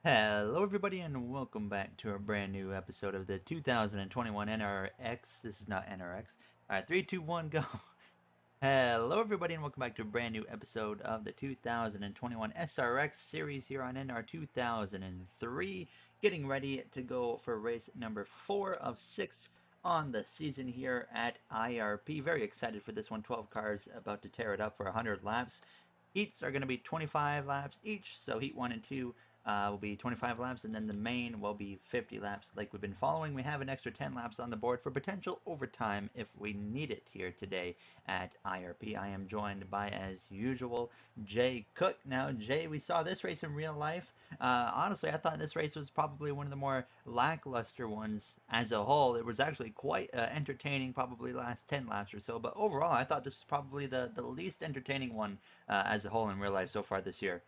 Hello, everybody, and welcome back to a brand new episode of the 2021 NRX. This is not NRX. All right, 3, 2, 1, go. Hello, everybody, and welcome back to a brand new episode of the 2021 SRX series here on NR2003. Getting ready to go for race number 4 of 6 on the season here at IRP. Very excited for this one. 12 cars about to tear it up for 100 laps. Heats are going to be 25 laps each, so heat 1 and 2 will be 25 laps, and then the main will be 50 laps like we've been following. We have an extra 10 laps on the board for potential overtime if we need it here today at IRP. I am joined by, as usual, JayCook. Now, Jay, we saw this race in real life. Honestly, I thought this race was probably one of the more lackluster ones as a whole. It was actually quite entertaining, probably last 10 laps or so, but overall, I thought this was probably the least entertaining one as a whole in real life so far this year.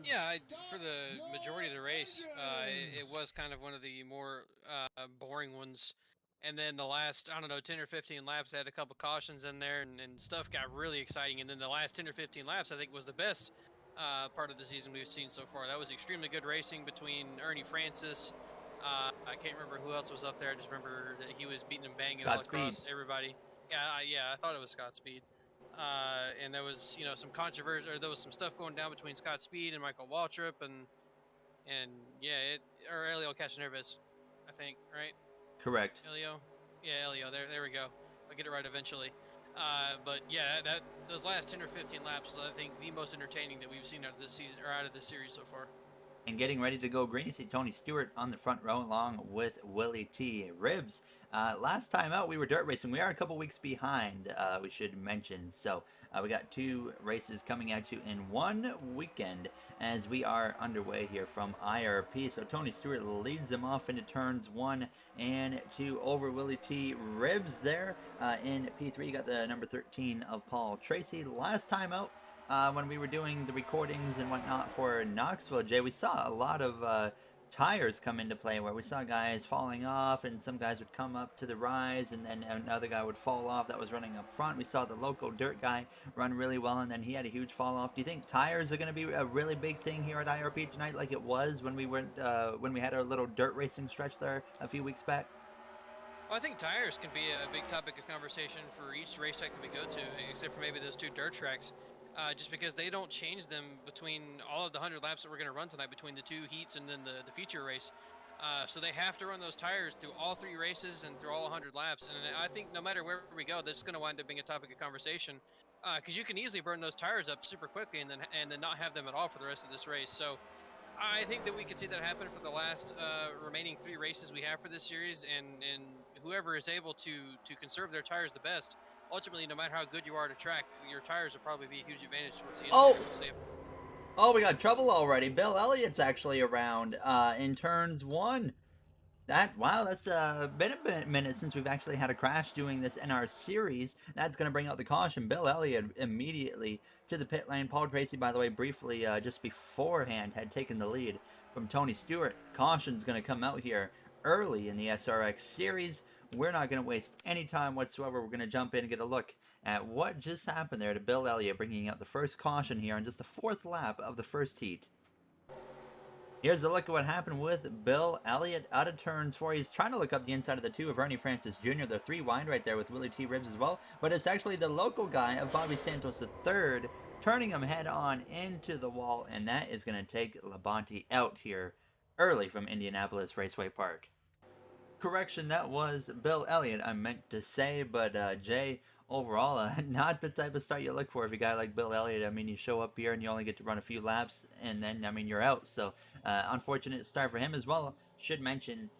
Yeah, for the majority of the race, it was kind of one of the more boring ones. And then the last, I don't know, 10 or 15 laps, they had a couple cautions in there and stuff got really exciting. And then the last 10 or 15 laps, I think, was the best part of the season we've seen so far. That was extremely good racing between Ernie Francis. I can't remember who else was up there. I just remember that he was beating and banging all across everybody. Yeah, I thought it was Scott Speed. And there was, some controversy, or there was some stuff going down between Scott Speed and Michael Waltrip, and yeah, or Elio Castroneves, I think, right? Correct. Elio, yeah, Elio. There we go. I'll get it right eventually. But yeah, those last 10 or 15 laps, I think the most entertaining that we've seen out of this season or out of this series so far. And getting ready to go green, you see Tony Stewart on the front row along with Willie T. Ribs. Last time out, we were dirt racing. We are a couple weeks behind, we should mention. So we got 2 races coming at you in one weekend as we are underway here from IRP. So Tony Stewart leads them off into turns 1 and 2 over Willie T. Ribs there. In P3, you got the number 13 of Paul Tracy. Last time out, when we were doing the recordings and whatnot for Knoxville, Jay, we saw a lot of tires come into play where we saw guys falling off and some guys would come up to the rise and then another guy would fall off that was running up front. We saw the local dirt guy run really well and then he had a huge fall off. Do you think tires are going to be a really big thing here at IRP tonight like it was when we went when we had our little dirt racing stretch there a few weeks back? Well, I think tires can be a big topic of conversation for each racetrack that we go to, except for maybe those 2 dirt tracks. Just because they don't change them between all of the 100 laps that we're going to run tonight, between the 2 heats and then the feature race. So they have to run those tires through all 3 races and through all 100 laps. And I think no matter where we go, this is going to wind up being a topic of conversation because you can easily burn those tires up super quickly and then not have them at all for the rest of this race. So I think that we could see that happen for the last remaining 3 races we have for this series, and whoever is able to conserve their tires the best. Ultimately, no matter how good you are to track, your tires will probably be a huge advantage towards the end of the year. Oh, we got trouble already. Bill Elliott's actually around in turns 1. Wow, that's been a minute since we've actually had a crash doing this in our series. That's going to bring out the caution. Bill Elliott immediately to the pit lane. Paul Tracy, by the way, briefly just beforehand had taken the lead from Tony Stewart. Caution's going to come out here early in the SRX series. We're not going to waste any time whatsoever. We're going to jump in and get a look at what just happened there to Bill Elliott, bringing out the first caution here on just the 4th lap of the first heat. Here's a look at what happened with Bill Elliott out of turns 4. He's trying to look up the inside of the 2 of Ernie Francis Jr. They're 3 wide right there with Willie T. Ribs as well. But it's actually the local guy of Bobby Santos III turning him head on into the wall. And that is going to take Labonte out here early from Indianapolis Raceway Park. Correction, that was Bill Elliott, I meant to say, but Jay, overall, not the type of start you look for if a guy like Bill Elliott. I mean, you show up here and you only get to run a few laps, and then, I mean, you're out. So, unfortunate start for him as well. Should mention,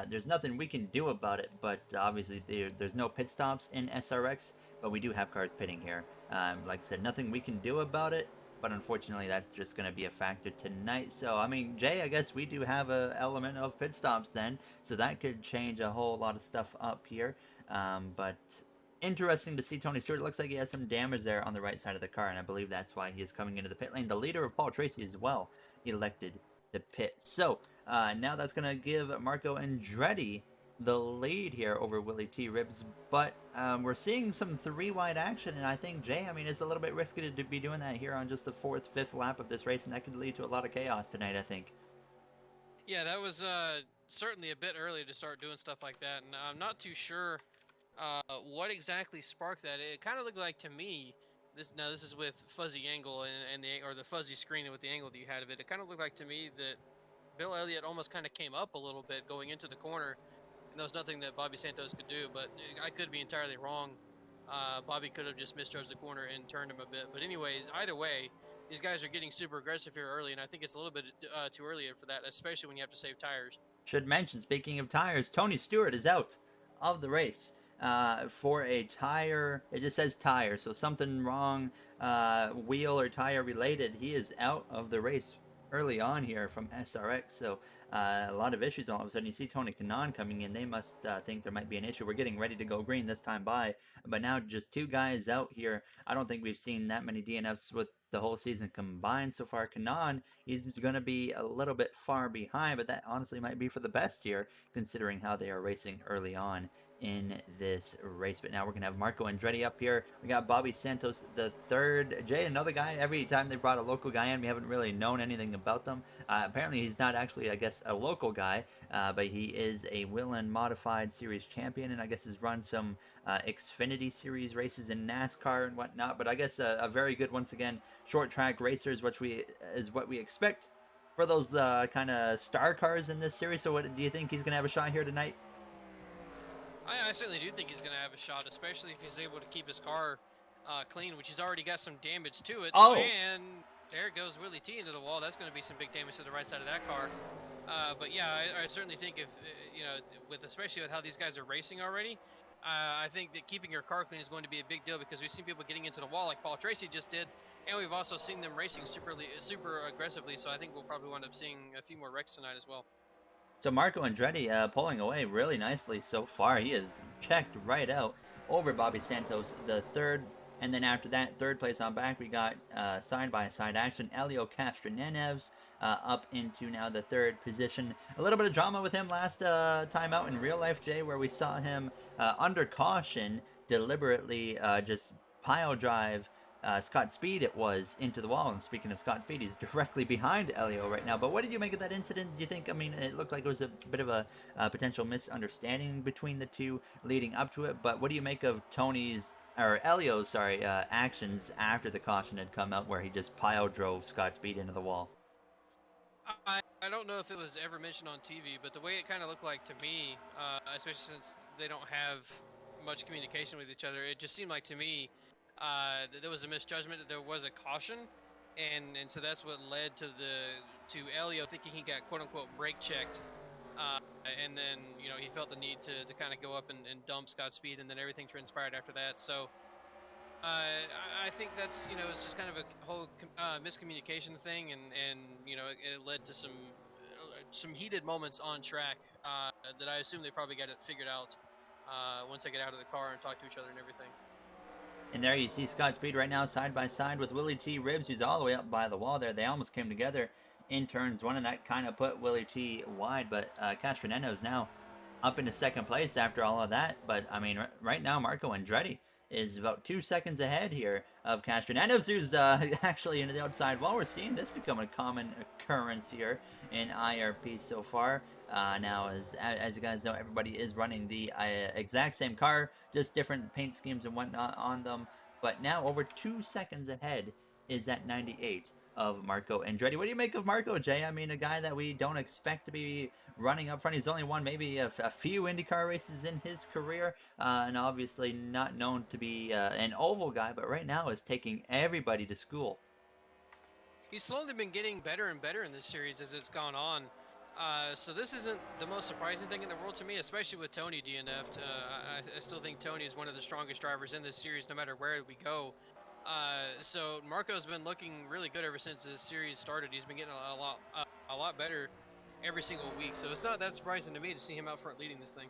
there's nothing we can do about it, but obviously there's no pit stops in SRX, but we do have cars pitting here. Like I said, nothing we can do about it. But unfortunately, that's just going to be a factor tonight. So, I mean, Jay, I guess we do have an element of pit stops then. So that could change a whole lot of stuff up here. But interesting to see Tony Stewart. It looks like he has some damage there on the right side of the car. And I believe that's why he is coming into the pit lane. The leader of Paul Tracy as well elected the pit. So, now that's going to give Marco Andretti the lead here over Willie T. Ribs, but we're seeing some three-wide action, and I think, Jay, I mean, it's a little bit risky to be doing that here on just the fourth, fifth lap of this race, and that could lead to a lot of chaos tonight, I think. Yeah, that was certainly a bit early to start doing stuff like that, and I'm not too sure what exactly sparked that. It kind of looked like to me, this is with fuzzy angle and the fuzzy screen with the angle that you had of it. It kind of looked like to me that Bill Elliott almost kind of came up a little bit going into the corner, and there was nothing that Bobby Santos could do. But I could be entirely wrong. Bobby could have just misjudged the corner and turned him a bit. But anyways, either way, these guys are getting super aggressive here early, and I think it's a little bit too early for that, especially when you have to save tires. Should mention, speaking of tires, Tony Stewart is out of the race for a tire. It just says tire, so something wrong, wheel or tire related. He is out of the race early on here from SRX, so a lot of issues all of a sudden. You see Tony Kanaan coming in. They must think there might be an issue. We're getting ready to go green this time by, but now just two guys out here. I don't think we've seen that many DNFs with the whole season combined so far. Kanaan, he's going to be a little bit far behind, but that honestly might be for the best here, considering how they are racing early on in this race. But now we're gonna have Marco Andretti up here. We got Bobby Santos the third. Jay, another guy. Every time they brought a local guy in, we haven't really known anything about them. Apparently he's not actually, I guess, a local guy, but he is a Willen modified series champion, and I guess has run some Xfinity series races in NASCAR and whatnot. But I guess a very good, once again, short track racers, which is what we expect for those kind of star cars in this series. So what do you think he's gonna have a shot here tonight? I certainly do think he's going to have a shot, especially if he's able to keep his car clean, which he's already got some damage to it. Oh! So, and there goes Willie T into the wall. That's going to be some big damage to the right side of that car. But yeah, I certainly think if, especially with how these guys are racing already, I think that keeping your car clean is going to be a big deal because we've seen people getting into the wall like Paul Tracy just did, and we've also seen them racing super aggressively. So I think we'll probably wind up seeing a few more wrecks tonight as well. So Marco Andretti pulling away really nicely so far. He is checked right out over Bobby Santos, the third. And then after that, third place on back, we got side-by-side action. Elio Castroneves up into now the third position. A little bit of drama with him last time out in real life, Jay, where we saw him under caution deliberately just pile drive Scott Speed it was into the wall. And speaking of Scott Speed, he's directly behind Elio right now. But what did you make of that incident? Do you think, I mean, it looked like it was a bit of a potential misunderstanding between the two leading up to it. But what do you make of Elio's actions after the caution had come out where he just pile drove Scott Speed into the wall? I don't know if it was ever mentioned on TV, but the way it kind of looked like to me, especially since they don't have much communication with each other, it just seemed like to me that there was a misjudgment, that there was a caution, and so that's what led to Elio thinking he got quote unquote brake checked, and then he felt the need to kind of go up and dump Scott Speed, and then everything transpired after that. So I think that's it's just kind of a whole miscommunication thing, and it led to some heated moments on track that I assume they probably got it figured out once they get out of the car and talk to each other and everything. And there you see Scott Speed right now side by side with Willie T. Ribs, who's all the way up by the wall there. They almost came together in turns one, and that kind of put Willie T. wide. But Castronento's now up into second place after all of that. But, I mean, right now Marco Andretti is about 2 seconds ahead here of Castronento's, who's actually into the outside wall. We're seeing this become a common occurrence here in IRP so far. Now, as you guys know, everybody is running the exact same car, just different paint schemes and whatnot on them. But now, over 2 seconds ahead is at 98 of Marco Andretti. What do you make of Marco, Jay? I mean, a guy that we don't expect to be running up front. He's only won maybe a few IndyCar races in his career, and obviously not known to be an oval guy, but right now is taking everybody to school. He's slowly been getting better and better in this series as it's gone on. So this isn't the most surprising thing in the world to me, especially with Tony DNF'd. I still think Tony is one of the strongest drivers in this series, no matter where we go. So Marco's been looking really good ever since this series started. He's been getting a lot better every single week. So it's not that surprising to me to see him out front leading this thing.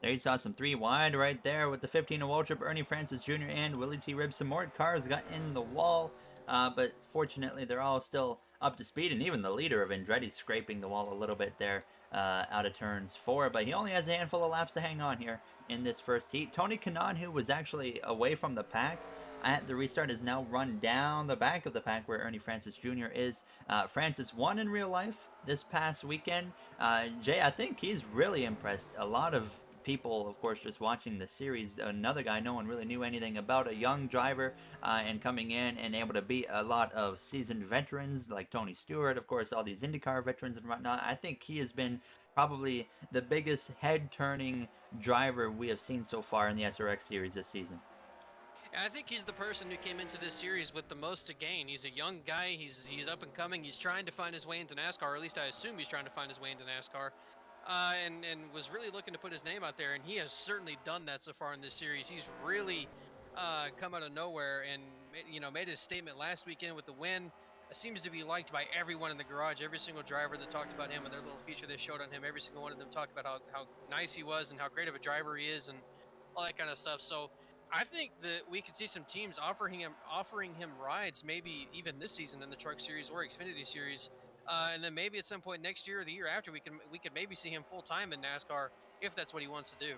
There you saw some 3 wide right there with the 15 of Wall Trip, Ernie Francis Jr. and Willie T. Ribs. Some more cars got in the wall. But fortunately, they're all still up to speed, and even the leader of Andretti's scraping the wall a little bit there out of turns 4, but he only has a handful of laps to hang on here in this first heat. Tony Kanaan, who was actually away from the pack at the restart, is now run down the back of the pack where Ernie Francis Jr. is. Francis won in real life this past weekend. Jay, I think he's really impressed a lot of people, of course, just watching the series. Another guy no one really knew anything about, a young driver, and coming in and able to beat a lot of seasoned veterans like Tony Stewart, of course, all these IndyCar veterans and whatnot. I think he has been probably the biggest head-turning driver we have seen so far in the SRX series this season. I think he's the person who came into this series with the most to gain. He's a young guy. He's up and coming. He's trying to find his way into NASCAR, or at least I assume he's trying to find his way into NASCAR. And was really looking to put his name out there, and he has certainly done that so far in this series. He's really come out of nowhere and made his statement last weekend with the win. Seems to be liked by everyone in the garage. Every single driver that talked about him and their little feature they showed on him, every single one of them talked about how nice he was and how great of a driver he is and all that kind of stuff. So I think that we could see some teams offering him rides, maybe even this season in the Truck Series or Xfinity Series. And then maybe at some point next year or the year after, we could maybe see him full time in NASCAR if that's what he wants to do.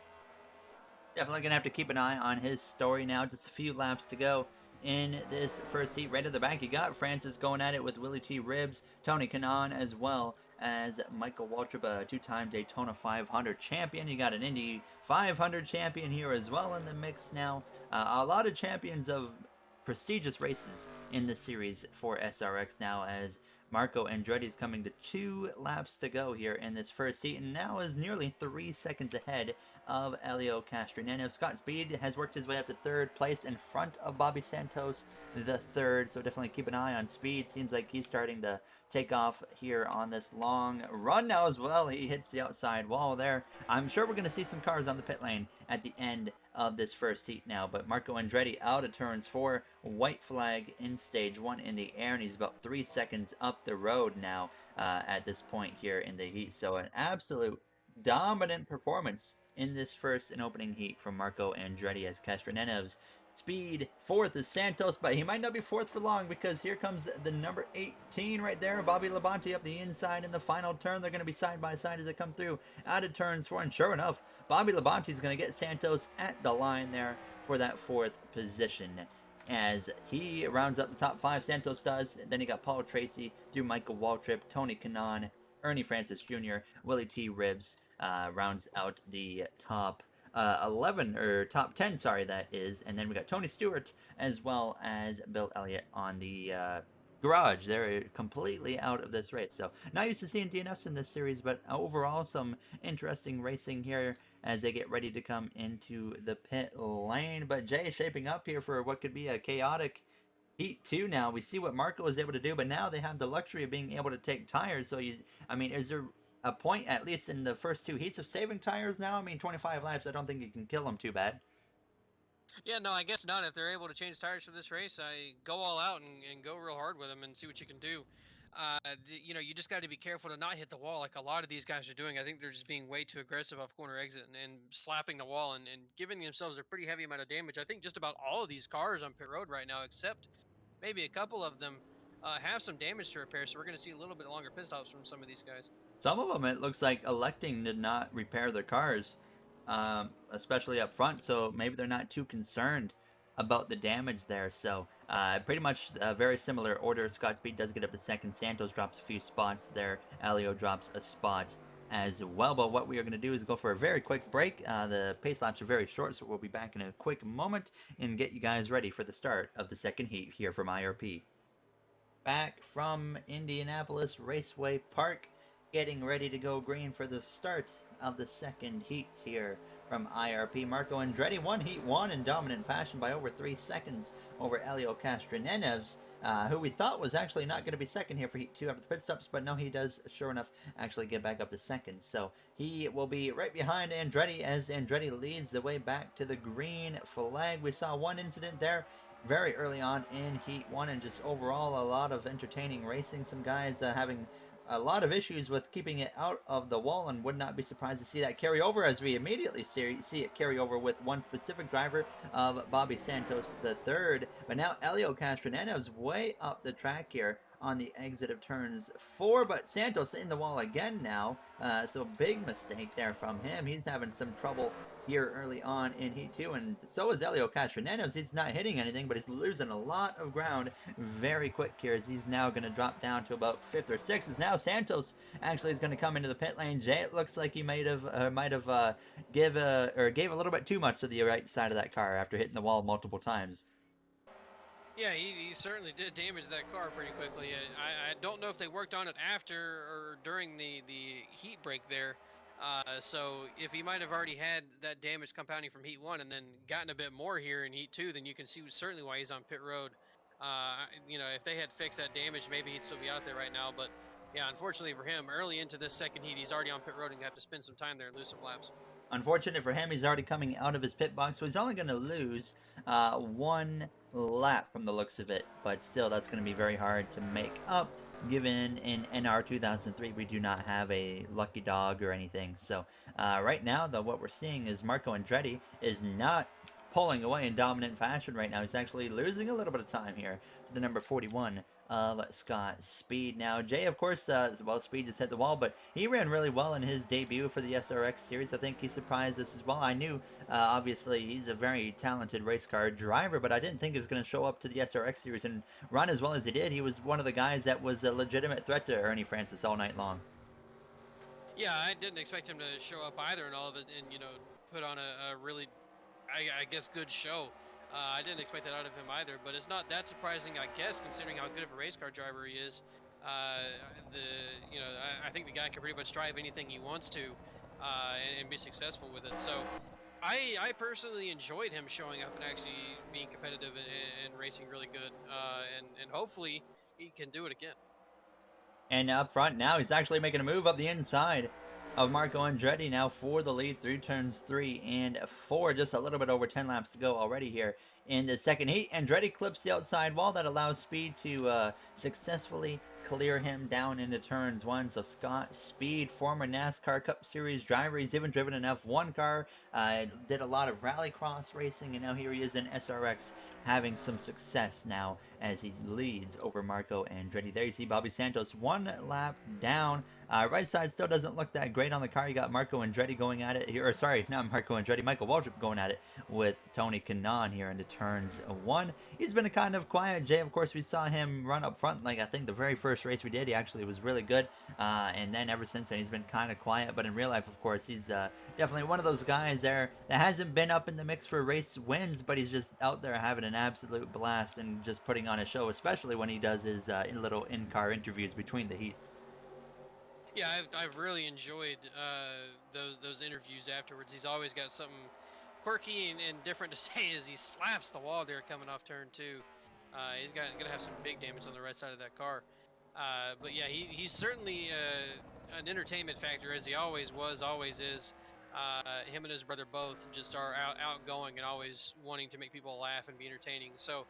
Definitely gonna have to keep an eye on his story now. Just a few laps to go in this first heat. Right at the back, you got Francis going at it with Willie T. Ribbs, Tony Kanaan, as well as Michael Waltrip, a two-time Daytona 500 champion. You got an Indy 500 champion here as well in the mix now. A lot of champions of prestigious races in the series for SRX now, as Marco Andretti is coming to 2 laps to go here in this first heat, and now is nearly 3 seconds ahead of Elio Castroneno. Scott Speed has worked his way up to 3rd place in front of Bobby Santos, the 3rd, so definitely keep an eye on Speed. Seems like he's starting to take off here on this long run now as well. He hits the outside wall there. I'm sure we're going to see some cars on the pit lane at the end of this first heat now, but Marco Andretti out of turns 4, white flag in stage 1 in the air, and he's about 3 seconds up the road now at this point here in the heat. So an absolute dominant performance in this first and opening heat from Marco Andretti, as Castroneno's Speed 4th is Santos, but he might not be 4th for long, because here comes the number 18 right there, Bobby Labonte up the inside in the final turn. They're going to be side by side as they come through out of turns 4, and sure enough, Bobby Labonte is going to get Santos at the line there for that 4th position, as he rounds up the top 5. Santos does. Then you got Paul Tracy through Michael Waltrip, Tony Kanaan, Ernie Francis Jr., Willie T. Ribbs rounds out the top 11, or top 10, sorry, that is. And then we got Tony Stewart as well as Bill Elliott on the garage. They're completely out of this race. So not used to seeing DNFs in this series, but overall some interesting racing here as they get ready to come into the pit lane. But Jay, shaping up here for what could be a chaotic Heat 2 now. We see what Marco was able to do, but now they have the luxury of being able to take tires. So is there a point, at least in the first 2 heats, of saving tires now? 25 laps, I don't think you can kill them too bad. Yeah, no, I guess not. If they're able to change tires for this race, I go all out and go real hard with them and see what you can do. You just got to be careful to not hit the wall like a lot of these guys are doing. I think they're just being way too aggressive off corner exit and slapping the wall and giving themselves a pretty heavy amount of damage. I think just about all of these cars on pit road right now, except maybe a couple of them, have some damage to repair. So we're going to see a little bit longer pit stops from some of these guys. Some of them, it looks like, electing to not repair their cars, especially up front, so maybe they're not too concerned about the damage there. So pretty much a very similar order. Scott Speed does get up to 2nd. Santos drops a few spots there. Elio drops a spot as well. But what we are going to do is go for a very quick break. The pace laps are very short, so we'll be back in a quick moment and get you guys ready for the start of the second heat here from IRP. Back from Indianapolis Raceway Park, getting ready to go green for the start of the second heat here from IRP. Marco Andretti won Heat 1 in dominant fashion by over 3 seconds over Elio Castroneno, who we thought was actually not going to be second here for Heat 2 after the pit stops, but no, he does, sure enough, actually get back up to 2nd. So he will be right behind Andretti as Andretti leads the way back to the green flag. We saw one incident there very early on in Heat 1, and just overall a lot of entertaining racing. Some guys having a lot of issues with keeping it out of the wall, and would not be surprised to see that carry over, as we immediately see it carry over with one specific driver of Bobby Santos the third. But now Elio Castroneto's way up the track here on the exit of turns 4, but Santos in the wall again now, so big mistake there from him. He's having some trouble here early on in Heat 2, and so is Elio Castroneves. He's not hitting anything, but he's losing a lot of ground very quick here, as he's now going to drop down to about 5th or 6th, as now Santos actually is going to come into the pit lane. Jay, it looks like he gave a little bit too much to the right side of that car after hitting the wall multiple times. Yeah, he certainly did damage that car pretty quickly. I don't know if they worked on it after or during the heat break there. So if he might have already had that damage compounding from Heat 1 and then gotten a bit more here in Heat 2, then you can see certainly why he's on pit road. You know, if they had fixed that damage, maybe he'd still be out there right now. But yeah, unfortunately for him, early into this second heat, he's already on pit road and have to spend some time there and lose some laps. Unfortunate for him, he's already coming out of his pit box, so he's only going to lose 1 lap from the looks of it. But still, that's going to be very hard to make up, given in NR2003 we do not have a lucky dog or anything. So right now, though, what we're seeing is Marco Andretti is not pulling away in dominant fashion right now. He's actually losing a little bit of time here to the number 41 of Scott Speed. Now, Jay, of course, well, Speed just hit the wall, but he ran really well in his debut for the SRX series. I think he surprised us as well. I knew, obviously, he's a very talented race car driver, but I didn't think he was going to show up to the SRX series and run as well as he did. He was one of the guys that was a legitimate threat to Ernie Francis all night long. Yeah, I didn't expect him to show up either and all of it and, you know, put on a really, I guess, good show. I didn't expect that out of him either, but it's not that surprising, I guess, considering how good of a race car driver he is. I think the guy can pretty much drive anything he wants to and be successful with it. So I personally enjoyed him showing up and actually being competitive and racing really good, and hopefully he can do it again. And up front now, he's actually making a move up the inside of Marco Andretti now for the lead through turns 3 and 4. Just a little bit over 10 laps to go already here in the second heat. Andretti clips the outside wall. That allows Speed to successfully clear him down into turns 1. So Scott Speed, former NASCAR Cup Series driver, he's even driven an F1 car, did a lot of rallycross racing, and now here he is in SRX having some success now as he leads over Marco Andretti. There you see Bobby Santos 1 lap down. Right side still doesn't look that great on the car. You got Marco Andretti going at it here, or sorry, not Marco Andretti, Michael Waltrip going at it with Tony Kanaan here into turns 1. He's been a kind of quiet. Jay, of course, we saw him run up front, like I think the very first race we did. He actually was really good, and then ever since then he's been kind of quiet. But in real life, of course, he's definitely one of those guys there that hasn't been up in the mix for race wins, but he's just out there having an absolute blast and just putting on a show, especially when he does his little in-car interviews between the heats. Yeah, I've really enjoyed those interviews afterwards. He's always got something quirky and different to say as he slaps the wall there coming off turn 2. He's gonna have some big damage on the right side of that car. But yeah, he's certainly an entertainment factor, as he always was, always is. Him and his brother both just are outgoing and always wanting to make people laugh and be entertaining. So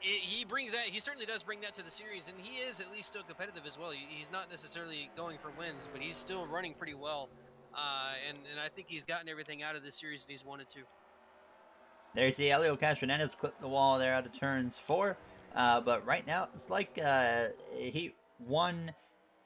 he brings that. He certainly does bring that to the series, and he is at least still competitive as well. He's not necessarily going for wins, but he's still running pretty well. And I think he's gotten everything out of this series that he's wanted to. There you see Elio Castroneves clip the wall there out of turns 4. But right now, it's like he won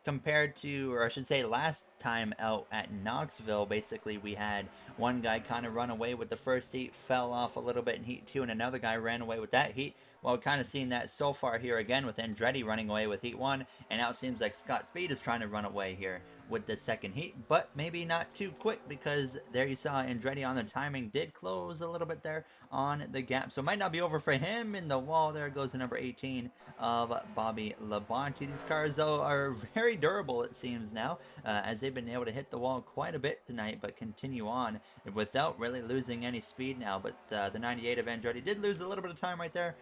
compared to, or I should say last time out at Knoxville. Basically, we had one guy kind of run away with the first heat, fell off a little bit in heat 2, and another guy ran away with that heat. Well, kind of seeing that so far here again with Andretti running away with heat 1, and now it seems like Scott Speed is trying to run away here with the second heat, but maybe not too quick, because there you saw Andretti on the timing did close a little bit there on the gap, so it might not be over for him. In the wall there goes the number 18 of Bobby Labonte. These cars, though, are very durable, it seems now, as they've been able to hit the wall quite a bit tonight, but continue on without really losing any speed now. But the 98 of Andretti did lose a little bit of time right there,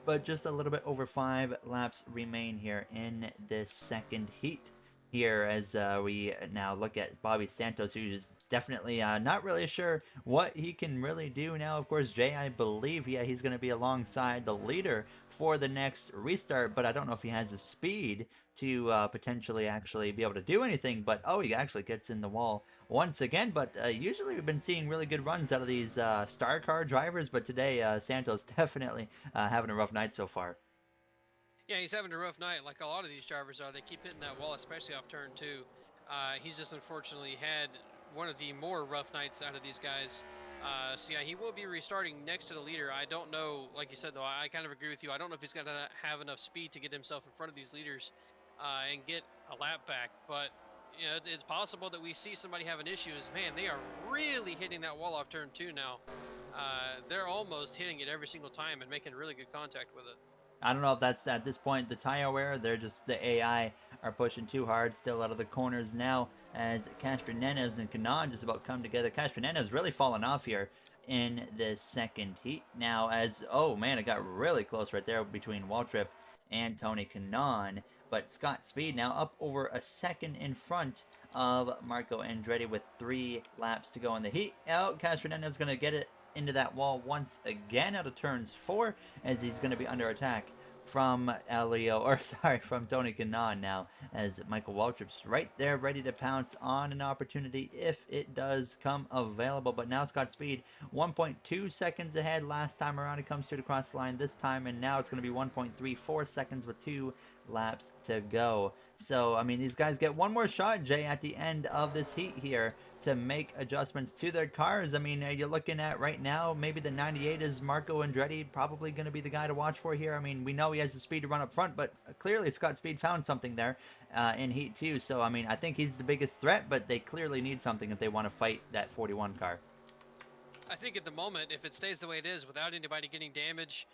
but just a little bit over 5 laps remain here in this second heat. here as we now look at Bobby Santos, who's definitely not really sure what he can really do now. Of course, Jay, I believe, yeah, he's going to be alongside the leader for the next restart, but I don't know if he has the speed to potentially actually be able to do anything. But oh, he actually gets in the wall once again. But usually we've been seeing really good runs out of these star car drivers, but today Santos definitely having a rough night so far. Yeah, he's having a rough night, like a lot of these drivers are. They keep hitting that wall, especially off turn two. He's just unfortunately had one of the more rough nights out of these guys. So yeah, he will be restarting next to the leader. I don't know, like you said though, I kind of agree with you. I don't know if he's going to have enough speed to get himself in front of these leaders and get a lap back. But you know, it's possible that we see somebody having issues. Man, they are really hitting that wall off turn two now. They're almost hitting it every single time and making really good contact with it. I don't know if that's at this point the tire wear. They're just the AI are pushing too hard, still out of the corners now as Castronenez and Kanan just about come together. Castronenez really falling off here in this second heat now as, oh man, it got really close right there between Waltrip and Tony Kanan. But Scott Speed now up over a second in front of Marco Andretti with 3 laps to go in the heat. Oh, Castronenez going to get it into that wall once again out of turns 4 as he's going to be under attack from from Tony Kanaan now as Michael Waltrip's right there ready to pounce on an opportunity if it does come available. But now Scott Speed 1.2 seconds ahead last time around. He comes through to cross the line this time, and now it's going to be 1.34 seconds with 2 laps to go. So, I mean, these guys get one more shot, Jay, at the end of this heat here to make adjustments to their cars. I mean, you're looking at right now, maybe the 98 is Marco Andretti probably going to be the guy to watch for here. I mean, we know he has the speed to run up front, but clearly Scott Speed found something there in Heat 2. So, I mean, I think he's the biggest threat, but they clearly need something if they want to fight that 41 car. I think at the moment, if it stays the way it is without anybody getting damage,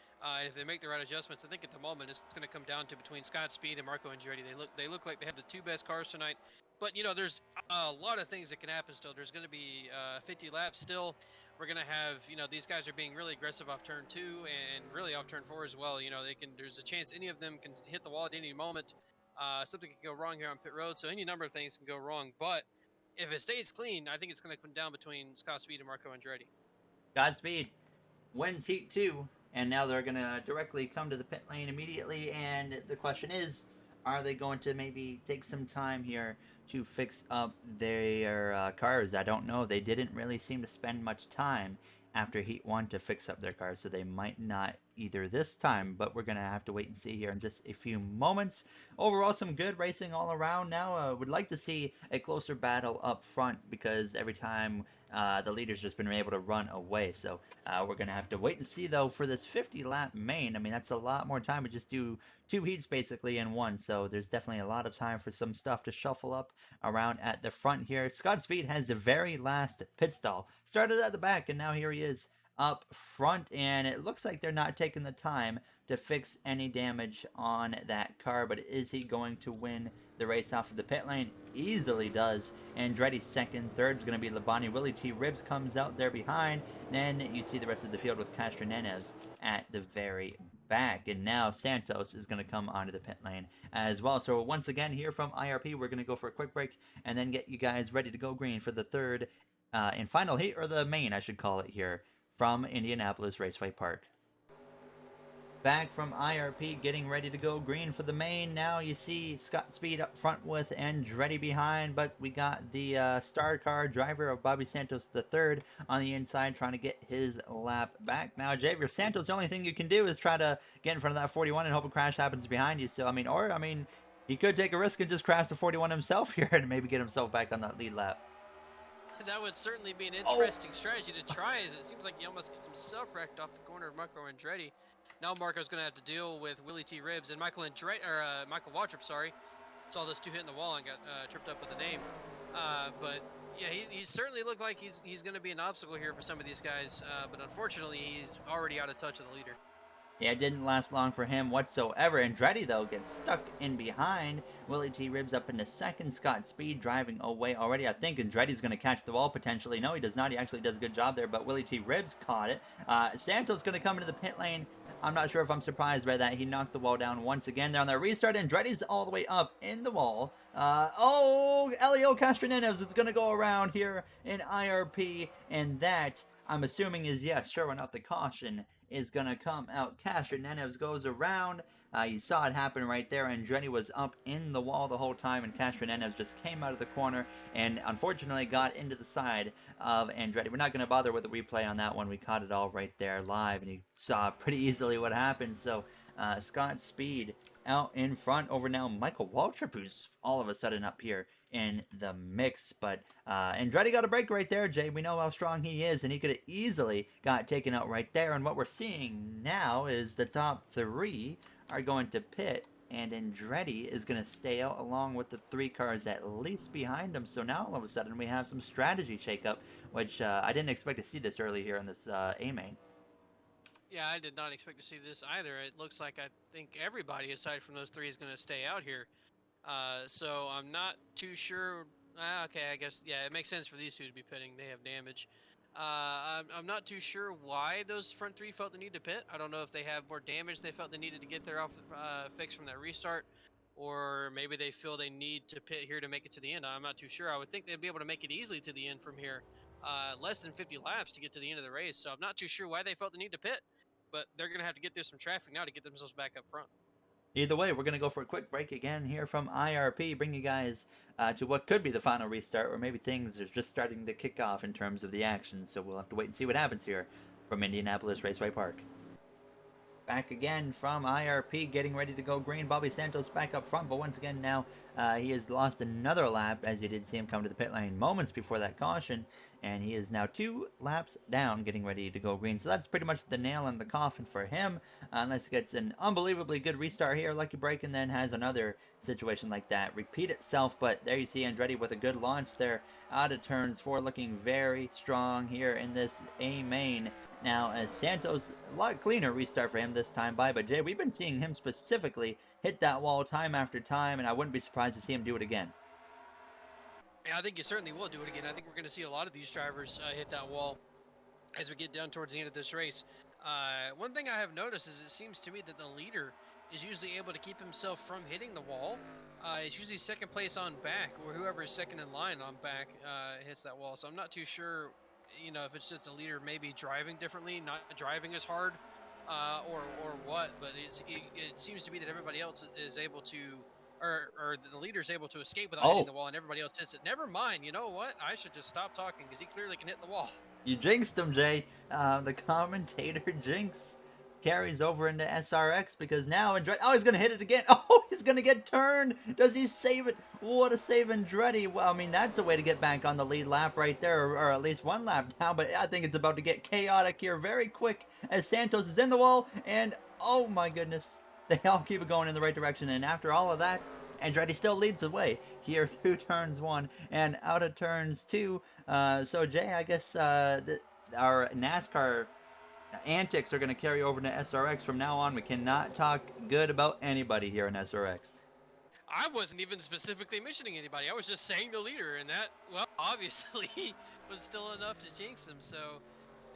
if they make the right adjustments, I think at the moment it's going to come down to between Scott Speed and Marco Andretti. They look like they have the 2 best cars tonight. But you know, there's a lot of things that can happen still. There's going to be 50 laps still. We're going to have, you know, these guys are being really aggressive off turn 2 and really off turn 4 as well. You know, there's a chance any of them can hit the wall at any moment. Something can go wrong here on pit road, so any number of things can go wrong. But if it stays clean, I think it's going to come down between Scott Speed and Marco Andretti. Godspeed wins Heat 2, and now they're going to directly come to the pit lane immediately, and the question is, are they going to maybe take some time here to fix up their cars? I don't know. They didn't really seem to spend much time after Heat 1 to fix up their cars, so they might not either this time, but we're going to have to wait and see here in just a few moments. Overall, some good racing all around now. Would like to see a closer battle up front because every time the leader's just been able to run away. So we're going to have to wait and see, though, for this 50-lap main. I mean, that's a lot more time to just do 2 heats basically in one. So there's definitely a lot of time for some stuff to shuffle up around at the front here. Scott Speed has the very last pit stall. Started at the back, and now here he is up front, and it looks like they're not taking the time to fix any damage on that car. But is he going to win the race off of the pit lane? Easily does. Andretti second, third is going to be Labonte. Willie T. Ribbs comes out there behind. Then you see the rest of the field with Castronenez at the very back. And now Santos is going to come onto the pit lane as well. So once again here from IRP, we're going to go for a quick break and then get you guys ready to go green for the third and final heat, or the main I should call it here, from Indianapolis Raceway Park. Back from IRP, getting ready to go green for the main. Now you see Scott Speed up front with Andretti behind, but we got the star car driver of Bobby Santos III on the inside trying to get his lap back. Now, Javier Santos, the only thing you can do is try to get in front of that 41 and hope a crash happens behind you. So, I mean, he could take a risk and just crash the 41 himself here and maybe get himself back on that lead lap. That would certainly be an interesting strategy to try, as it seems like he almost gets himself wrecked off the corner of Marco Andretti. Now Marco's going to have to deal with Willie T. Ribbs and Michael Waltrip, sorry. Saw those 2 hitting the wall and got tripped up with the name. But yeah, he certainly looked like he's going to be an obstacle here for some of these guys. But unfortunately, he's already out of touch of the leader. Yeah, it didn't last long for him whatsoever. Andretti, though, gets stuck in behind. Willie T. Ribbs up into second. Scott Speed driving away already. I think Andretti's going to catch the wall potentially. No, he does not. He actually does a good job there, but Willie T. Ribbs caught it. Santos going to come into the pit lane I'm not sure if I'm surprised by that. He knocked the wall down once again there on the restart. Andretti's all the way up in the wall. Oh, Elio Castronenez is going to go around here in IRP, and that, I'm assuming, is, yes, sure enough, the caution is going to come out. Castronenez goes around. You saw it happen right there. Andretti was up in the wall the whole time, and Castronenez just came out of the corner and unfortunately got into the side of Andretti. We're not going to bother with the replay on that one. We caught it all right there live, and you saw pretty easily what happened. So Scott Speed out in front over now Michael Waltrip, who's all of a sudden up here in the mix. But Andretti got a break right there, Jay. We know how strong he is, and he could have easily got taken out right there. And what we're seeing now is the top three are going to pit, and Andretti is going to stay out along with the 3 cars at least behind him. So now all of a sudden we have some strategy shakeup, which I didn't expect to see this early here in this A main. Yeah, I did not expect to see this either. It looks like I think everybody aside from those 3 is going to stay out here. So I'm not too sure. Okay, I guess, yeah, it makes sense for these 2 to be pitting. They have damage. I'm not too sure why those front 3 felt the need to pit. I don't know if they have more damage they felt they needed to get their off fix from that restart, or maybe they feel they need to pit here to make it to the end. I'm not too sure. I would think they'd be able to make it easily to the end from here. Less than 50 laps to get to the end of the race, so I'm not too sure why they felt the need to pit, but they're going to have to get through some traffic now to get themselves back up front. Either way, we're going to go for a quick break again here from IRP, bring you guys to what could be the final restart, or maybe things are just starting to kick off in terms of the action. So we'll have to wait and see what happens here from Indianapolis Raceway Park. Back again from IRP, getting ready to go green. Bobby Santos back up front, but once again now he has lost another lap, as you did see him come to the pit lane moments before that caution, and he is now 2 laps down, getting ready to go green. So that's pretty much the nail in the coffin for him, unless he gets an unbelievably good restart here, lucky break, and then has another situation like that repeat itself. But there you see Andretti with a good launch there out of turns 4, looking very strong here in this A main. Now, as Santos, a lot cleaner restart for him this time by, but Jay, we've been seeing him specifically hit that wall time after time, and I wouldn't be surprised to see him do it again. Yeah, I think you certainly will do it again. I think we're going to see a lot of these drivers hit that wall as we get down towards the end of this race. One thing I have noticed is it seems to me that the leader is usually able to keep himself from hitting the wall. It's usually second place on back, or whoever is second in line on back hits that wall. So I'm not too sure, you know, if it's just a leader maybe driving differently, not driving as hard, or what. But it seems to be that everybody else is able to, or the leader is able to escape without hitting the wall, and everybody else hits it. Never mind. You know what? I should just stop talking because he clearly can hit the wall. You jinxed him, Jay. The commentator jinx carries over into SRX because now Andretti, oh, he's going to hit it again. Oh, he's going to get turned. Does he save it? What a save, Andretti. Well, I mean, that's a way to get back on the lead lap right there, or at least 1 lap now, but I think it's about to get chaotic here very quick as Santos is in the wall, and oh my goodness, they all keep it going in the right direction, and after all of that, Andretti still leads the way here through turns 1 and out of turns 2. So, Jay, I guess our NASCAR antics are going to carry over to SRX from now on. We cannot talk good about anybody here in SRX. I wasn't even specifically mentioning anybody. I was just saying the leader, and that, well, obviously was still enough to jinx him. So,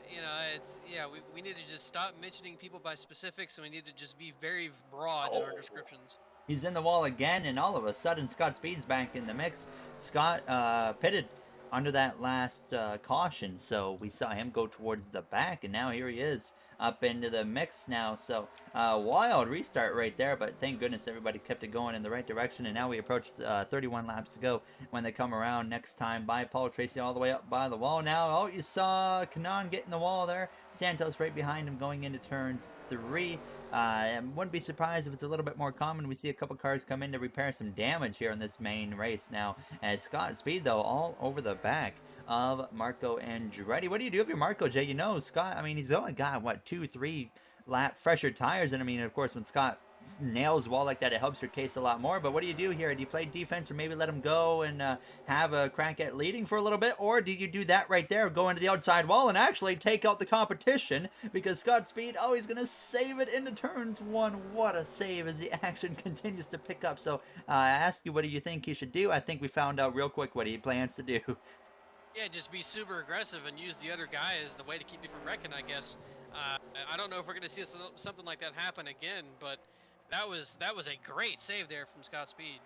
you know, it's, yeah, we need to just stop mentioning people by specifics, and we need to just be very broad in our descriptions. He's in the wall again, and all of a sudden Scott Speed's back in the mix. Scott pitted under that last caution, so we saw him go towards the back, and now here he is up into the mix now. So wild restart right there, but thank goodness everybody kept it going in the right direction, and now we approach 31 laps to go when they come around next time by Paul Tracy all the way up by the wall. Now, oh, you saw Kanan get in the wall there. Santos right behind him going into turns 3. I wouldn't be surprised if it's a little bit more common. We see a couple cars come in to repair some damage here in this main race now. As Scott Speed, though, all over the back of Marco Andretti. What do you do if you're Marco, Jay? You know, Scott, I mean, he's only got, what, 2-3 lap fresher tires. And, I mean, of course, when Scott nails wall like that, it helps your case a lot more. But what do you do here? Do you play defense or maybe let him go and have a crack at leading for a little bit? Or do you do that right there, go into the outside wall and actually take out the competition? Because Scott Speed, oh, he's going to save it into turns 1. What a save as the action continues to pick up. So I asked you, what do you think he should do? I think we found out real quick what he plans to do. Yeah, just be super aggressive and use the other guy as the way to keep you from wrecking, I guess. Uh, I don't know if we're going to see something like that happen again, but that was a great save there from Scott Speed.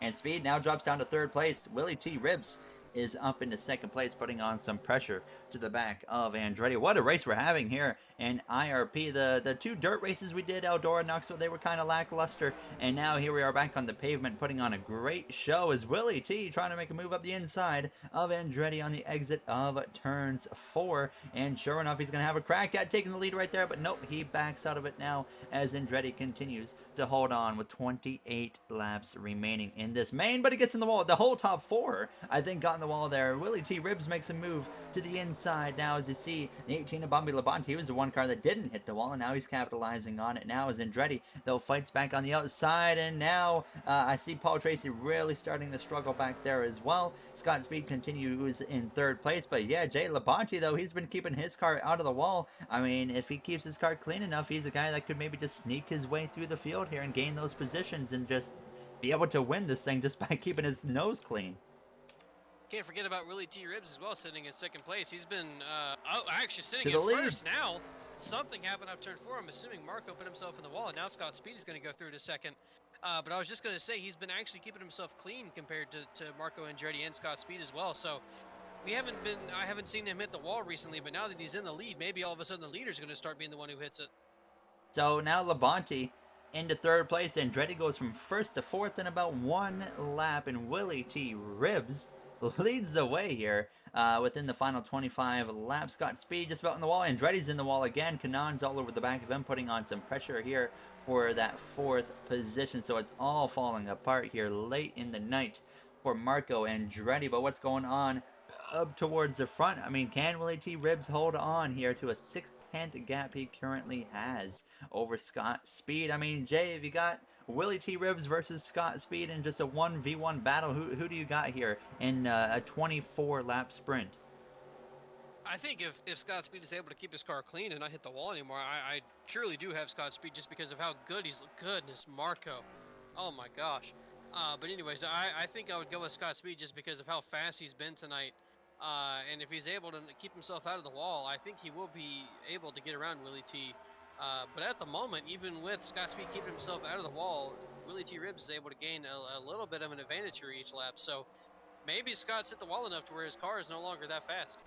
And Speed now drops down to third place. Willie T. Ribs is up into second place, putting on some pressure to the back of Andretti. What a race we're having here in IRP. The two dirt races we did, Eldora and Knoxville, they were kind of lackluster. And now here we are back on the pavement, putting on a great show as Willie T trying to make a move up the inside of Andretti on the exit of turns 4. And sure enough, he's going to have a crack at taking the lead right there. But nope, he backs out of it now as Andretti continues to hold on with 28 laps remaining in this main. But he gets in the wall. The whole top 4, I think, got in the wall there. Willie T. Ribs makes a move to the inside now. As you see, the 18 of Bobby Labonte, he was the one car that didn't hit the wall, and now he's capitalizing on it now as Andretti, though, fights back on the outside. And now I see Paul Tracy really starting to struggle back there as well. Scott Speed continues in third place, but yeah, Jay Labonte, though, he's been keeping his car out of the wall. I mean, if he keeps his car clean enough, he's a guy that could maybe just sneak his way through the field here and gain those positions and just be able to win this thing just by keeping his nose clean. Can't forget about Willie T. Ribs as well, sitting in second place. He's been, actually sitting To the in lead. first now. Something happened after turn 4. I'm assuming Marco put himself in the wall, and now Scott Speed is going to go through to second. But I was just going to say, he's been actually keeping himself clean compared to Marco Andretti and Scott Speed as well. So I haven't seen him hit the wall recently, but now that he's in the lead, maybe all of a sudden the leader's going to start being the one who hits it. So now Labonte into third place. Andretti goes from first to fourth in about 1 lap, and Willie T. Ribs leads the way here within the final 25 laps. Scott Speed just about in the wall. Andretti's in the wall again. Kanon's all over the back of him, putting on some pressure here for that 4th position. So it's all falling apart here late in the night for Marco Andretti. But what's going on up towards the front? I mean, can Willie T. Ribs hold on here to a 6-tenth gap he currently has over Scott Speed? I mean, Jay, have you got Willie T. Ribs versus Scott Speed in just a 1v1 battle? Who do you got here in a 24-lap sprint? I think if Scott Speed is able to keep his car clean and not hit the wall anymore, I truly do have Scott Speed just because of how good he's. Goodness, Marco. Oh my gosh. But anyways, I think I would go with Scott Speed just because of how fast he's been tonight. And if he's able to keep himself out of the wall, I think he will be able to get around Willie T. But at the moment, even with Scott Speed keeping himself out of the wall, Willie T. Ribs is able to gain a little bit of an advantage here each lap. So maybe Scott's hit the wall enough to where his car is no longer that fast.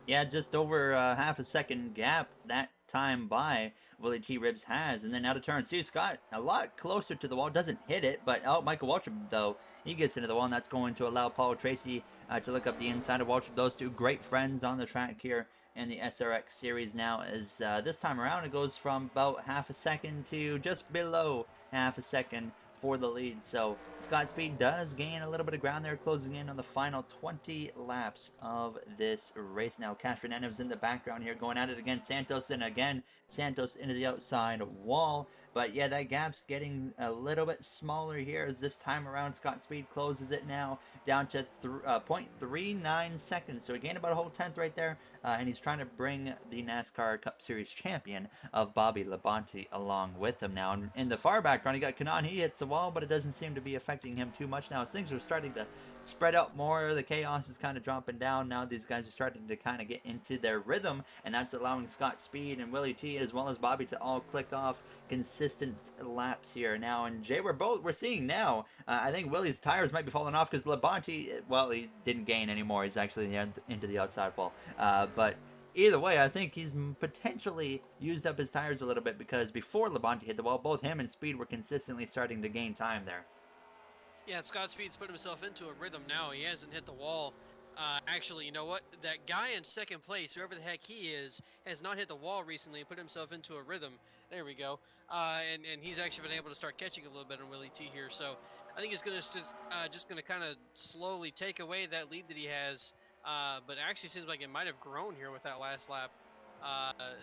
Yeah, just over half a second gap that time by Willie T. Ribs has. And then out of turn 2, Scott a lot closer to the wall, doesn't hit it, but Michael Waltrip, though, he gets into the wall, and that's going to allow Paul Tracy to look up the inside of Waltrip. Those two great friends on the track here in the SRX series now, as this time around it goes from about half a second to just below half a second for the lead. So Scott Speed does gain a little bit of ground there, closing in on the final 20 laps of this race. Now Castronenev's in the background here, going at it against Santos, and again Santos into the outside wall. But yeah, that gap's getting a little bit smaller here as this time around Scott Speed closes it now down to 0.39 seconds. So he gained about a whole tenth right there, and he's trying to bring the NASCAR Cup Series champion of Bobby Labonte along with him now. And in the far background, you got Kanan. He hits the wall, but it doesn't seem to be affecting him too much now as things are starting to spread out more. The chaos is kind of dropping down now. These guys are starting to kind of get into their rhythm, and that's allowing Scott Speed and Willie T as well as Bobby to all click off consistent laps here now. And Jay, we're seeing now, I think Willie's tires might be falling off because Labonte, well, he didn't gain anymore. He's actually into the outside wall. But either way, I think he's potentially used up his tires a little bit, because before Labonte hit the wall, both him and Speed were consistently starting to gain time there. Yeah, and Scott Speed's put himself into a rhythm now. He hasn't hit the wall. Actually, you know what? That guy in second place, whoever the heck he is, has not hit the wall recently and put himself into a rhythm. There we go. And he's actually been able to start catching a little bit on Willie T here. So I think he's going to just going to kind of slowly take away that lead that he has. But it actually seems like it might have grown here with that last lap.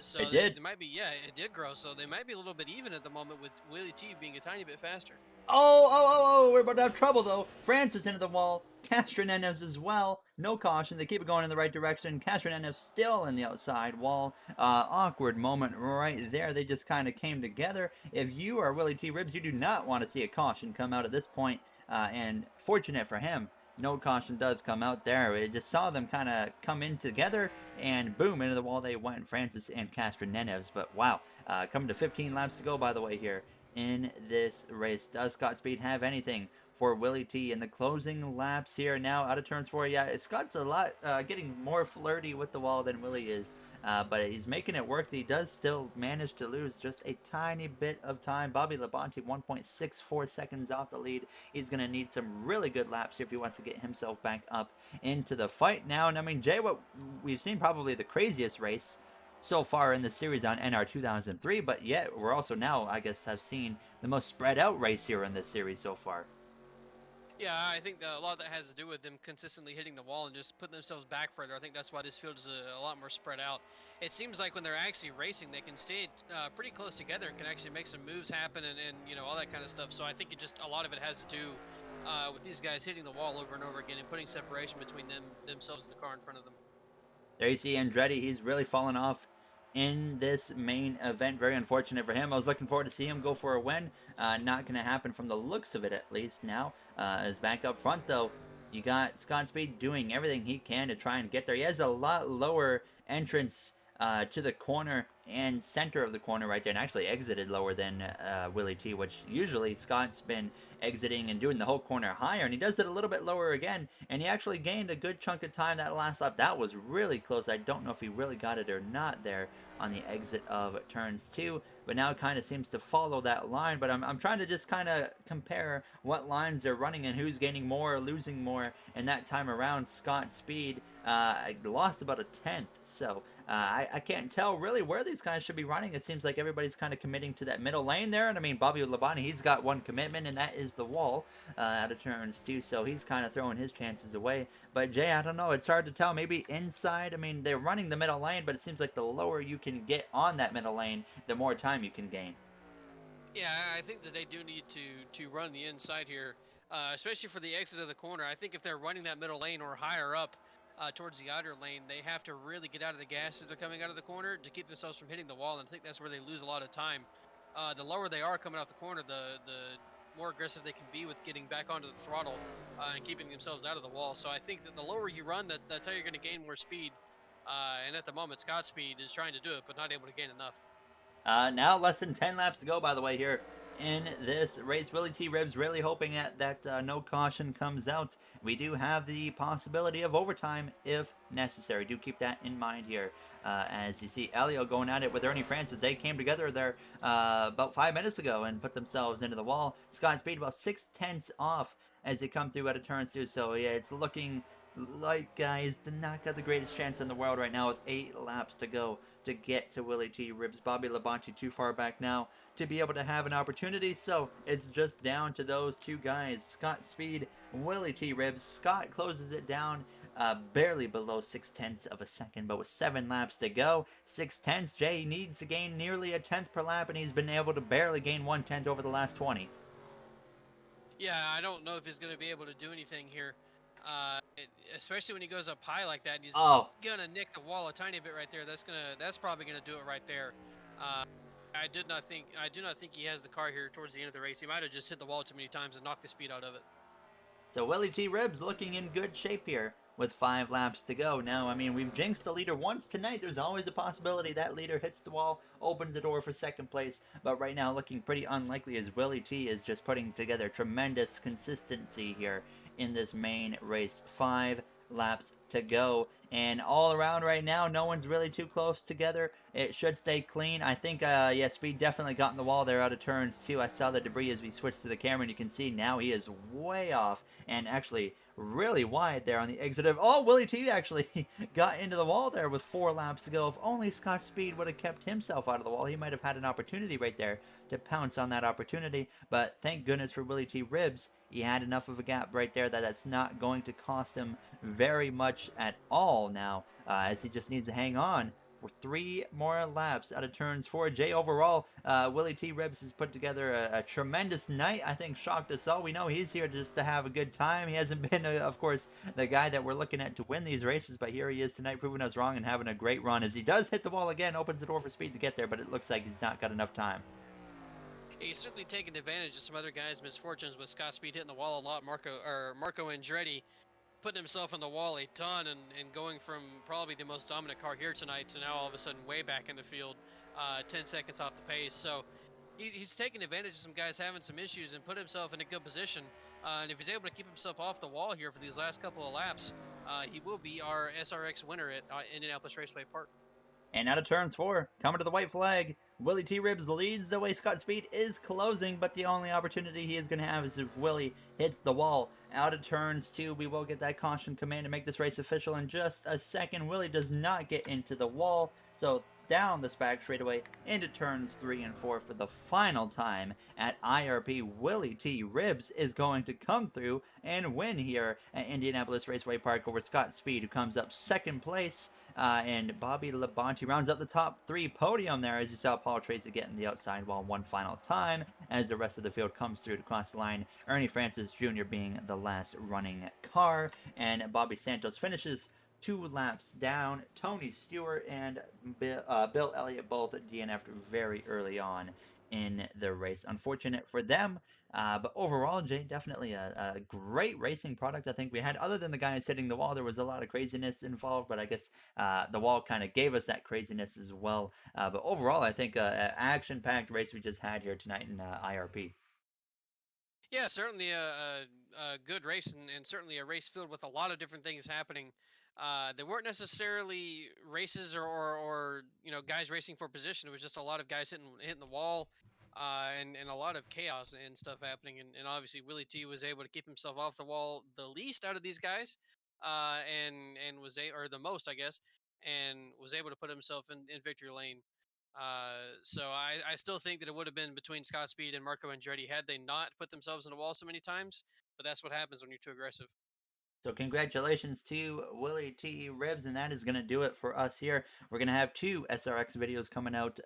So It did. It might be, yeah, it did grow. So they might be a little bit even at the moment with Willie T being a tiny bit faster. Oh, we're about to have trouble, though. Francis into the wall. Castronenev's as well. No caution. They keep it going in the right direction. Castronenev's still in the outside wall. Awkward moment right there. They just kind of came together. If you are Willie T. Ribs, you do not want to see a caution come out at this point. And fortunate for him, no caution does come out there. It just saw them kind of come in together, and boom, into the wall they went, Francis and Castroneves. But wow, coming to 15 laps to go, by the way, here in this race. Does Scott Speed have anything for Willie T in the closing laps here? Now out of turns 4. Yeah, Scott's a lot getting more flirty with the wall than Willie is. But he's making it work. He does still manage to lose just a tiny bit of time. Bobby Labonte 1.64 seconds off the lead. He's going to need some really good laps here if he wants to get himself back up into the fight now. And I mean, Jay, what we've seen probably the craziest race so far in the series on NR2003, but yet we're also now, I guess, have seen the most spread out race here in this series so far. Yeah, I think a lot of that has to do with them consistently hitting the wall and just putting themselves back further. I think that's why this field is a lot more spread out. It seems like when they're actually racing, they can stay pretty close together and can actually make some moves happen and you know all that kind of stuff. So I think it just a lot of it has to do with these guys hitting the wall over and over again and putting separation between themselves and the car in front of them. There you see Andretti. He's really fallen off in this main event. Very unfortunate for him. I was looking forward to see him go for a win. Not going to happen from the looks of it, at least now. As back up front, though, you got Scott Speed doing everything he can to try and get there. He has a lot lower entrance to the corner and center of the corner right there, and actually exited lower than Willie T, which usually Scott's been exiting and doing the whole corner higher, and he does it a little bit lower again, and he actually gained a good chunk of time that last lap. That was really close. I don't know if he really got it or not there on the exit of turns 2, but now it kind of seems to follow that line. But I'm trying to just kind of compare what lines they're running and who's gaining more or losing more. And that time around, Scott Speed lost about a tenth. So I can't tell really where these guys should be running. It seems like everybody's kind of committing to that middle lane there. And I mean, Bobby Labonte, he's got one commitment, and that is the wall out of turns 2. So he's kind of throwing his chances away. But Jay, I don't know. It's hard to tell. Maybe inside. I mean, they're running the middle lane, but it seems like the lower you can get on that middle lane, the more time you can gain. Yeah, I think that they do need to run the inside here, especially for the exit of the corner. I think if they're running that middle lane or higher up towards the outer lane, they have to really get out of the gas as they're coming out of the corner to keep themselves from hitting the wall. And I think that's where they lose a lot of time. The lower they are coming out the corner, the more aggressive they can be with getting back onto the throttle and keeping themselves out of the wall. So I think that the lower you run, that's how you're going to gain more speed. And at the moment, Scott Speed is trying to do it, but not able to gain enough. Now less than 10 laps to go, by the way, here in this race. Willie T. Ribs really hoping that no caution comes out. We do have the possibility of overtime if necessary. Do keep that in mind here. As you see Elio going at it with Ernie Francis. They came together there about 5 minutes ago and put themselves into the wall. Scott Speed about 6/10 off as they come through out of turns 2. So yeah, it's looking like guys do not got the greatest chance in the world right now with 8 laps to go to get to Willie T. Ribs. Bobby Labonte too far back now to be able to have an opportunity, so it's just down to those two guys, Scott Speed, Willie T. Ribs. Scott closes it down barely below 6/10 of a second, but with 7 laps to go, 6/10, Jay needs to gain nearly a tenth per lap, and he's been able to barely gain 1/10 over the last 20. Yeah, I don't know if he's going to be able to do anything here. Especially when he goes up high like that, and he's gonna nick the wall a tiny bit right there. That's probably gonna do it right there. I do not think he has the car here towards the end of the race. He might have just hit the wall too many times and knocked the speed out of it. So Willie T. Ribs looking in good shape here with 5 laps to go. Now, I mean, we've jinxed the leader once tonight. There's always a possibility that leader hits the wall, opens the door for second place. But right now, looking pretty unlikely as Willie T. is just putting together tremendous consistency here in this main race. 5 laps to go, and all around right now no one's really too close together. It should stay clean. I think yeah, Speed definitely got in the wall there out of turns 2. I saw the debris as we switched to the camera, and you can see now he is way off and actually really wide there on the exit of Willie T actually got into the wall there with 4 laps to go. If only Scott Speed would have kept himself out of the wall, he might have had an opportunity right there to pounce on that opportunity. But thank goodness for Willie T. Ribs, he had enough of a gap right there that's not going to cost him very much at all now, as he just needs to hang on for 3 more laps out of turns 4. Jay, overall, Willie T. Ribs has put together a tremendous night. I think shocked us all. We know he's here just to have a good time. He hasn't been, of course, the guy that we're looking at to win these races, but here he is tonight proving us wrong and having a great run as he does hit the wall again, opens the door for Speed to get there, but it looks like he's not got enough time. He's certainly taken advantage of some other guys' misfortunes with Scott Speed hitting the wall a lot. Marco Andretti putting himself on the wall a ton and going from probably the most dominant car here tonight to now all of a sudden way back in the field, 10 seconds off the pace. So he's taking advantage of some guys having some issues and put himself in a good position. And if he's able to keep himself off the wall here for these last couple of laps, he will be our SRX winner at Indianapolis Raceway Park. And out of turns four, coming to the white flag, Willie T. Ribbs leads the way. Scott Speed is closing, but the only opportunity he is going to have is if Willie hits the wall. Out of turns two, we will get that caution command to make this race official in just a second. Willie does not get into the wall, so down the back straightaway into turns 3 and 4 for the final time at IRP. Willie T. Ribbs is going to come through and win here at Indianapolis Raceway Park over Scott Speed, who comes up second place. And Bobby Labonte rounds out the top 3 podium there, as you saw Paul Tracy getting the outside wall one final time as the rest of the field comes through to cross the line. Ernie Francis Jr. being the last running car, and Bobby Santos finishes 2 laps down. Tony Stewart and Bill Elliott both DNF'd very early on in the race. Unfortunate for them, but overall, Jay, definitely a great racing product. I think we had, other than the guys hitting the wall, there was a lot of craziness involved, but I guess the wall kind of gave us that craziness as well. But overall, I think an action-packed race we just had here tonight in IRP. Yeah, certainly a good race, and certainly a race filled with a lot of different things happening. They weren't necessarily races or guys racing for position. It was just a lot of guys hitting the wall, and a lot of chaos and stuff happening. And obviously Willie T was able to keep himself off the wall the least out of these guys, and or the most, I guess, and was able to put himself in victory lane. So I still think that it would have been between Scott Speed and Marco Andretti had they not put themselves in the wall so many times. But that's what happens when you're too aggressive. So congratulations to Willie T. Ribbs, and that is going to do it for us here. We're going to have 2 SRX videos coming out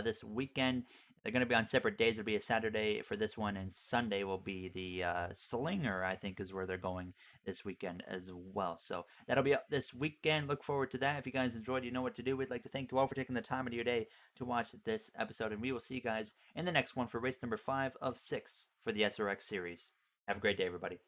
this weekend. They're going to be on separate days. It'll be a Saturday for this one, and Sunday will be the Slinger, I think, is where they're going this weekend as well. So that'll be up this weekend. Look forward to that. If you guys enjoyed, you know what to do. We'd like to thank you all for taking the time of your day to watch this episode, and we will see you guys in the next one for race number 5 of 6 for the SRX series. Have a great day, everybody.